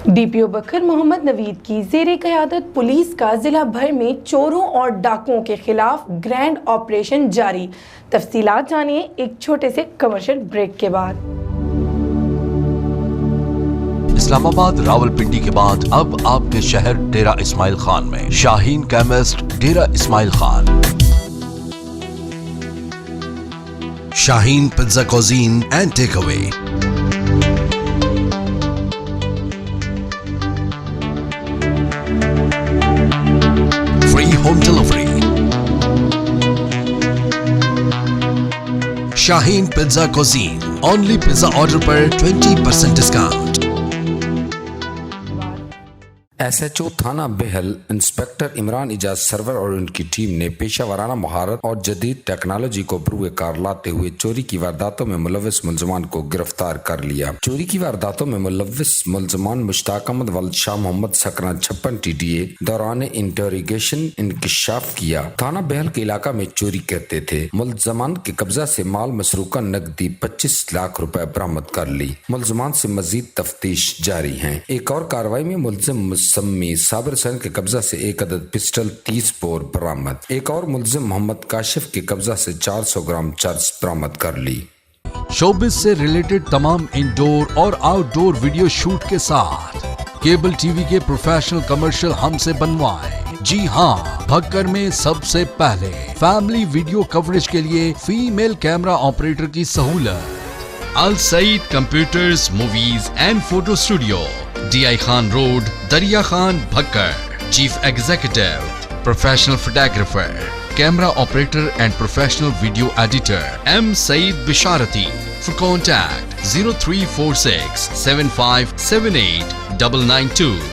DPO बकर मोहम्मद नवीद की ज़ेरे क़यादत police का ज़िला भर में चोरों और डाकुओं के खिलाफ ग्रैंड ऑपरेशन जारी। तफसीलात जानिए एक छोटे से कमर्शियल ब्रेक के बाद। इस्लामाबाद रावलपिंडी के बाद अब आपके शहर डेरा इस्माइल खान में Shaheen chemist Dera Ismail Khan, Shaheen pizza cuisine and takeaway, free home delivery, Shaheen pizza cuisine, only pizza order पर 20% डिस्काउंट। SHO थाना बेहल इंस्पेक्टर इमरान इजाज सरवर और उनकी टीम ने पेशा वाराना महारत और जदीद टेक्नोलॉजी को बरूए कार लाते हुए चोरी की वारदातों में मुलविस मुलजमान को गिरफ्तार कर लिया। चोरी की वारदातों में मुलविस मुलजमान मुश्ताक अहमद वल्द शाह मोहम्मद सकना 56 TTA दौरान इंटरोगेशन इंकशाफ किया थाना बेहल के इलाका में चोरी करते थे। मुलजमान के कब्जा से माल मसरूका नकदी 25 लाख रुपए बरामद कर ली। मुलजमान से मजीद तफ्तीश जारी है। एक और कार्रवाई में मुलजिम सम्मी साबिर हुसैन के कब्जा से एक अदद पिस्टल 30 बोर बरामद। एक और मुलजिम मोहम्मद काशिफ के कब्जा से 400 ग्राम चर्च बरामद कर ली। शोबिस से रिलेटेड तमाम इंडोर और आउटडोर वीडियो शूट के साथ केबल टीवी के प्रोफेशनल कमर्शियल हमसे बनवाएं। जी हाँ, भक्कर में सबसे पहले फैमिली वीडियो कवरेज के लिए फीमेल कैमरा ऑपरेटर की सहूलत। Al Saeed computers movies and photo studio, DI Khan road, Darya Khan, Bhakkar. Chief executive, professional photographer, camera operator and professional video editor M Saeed Bisharati. For contact 0346 7578 992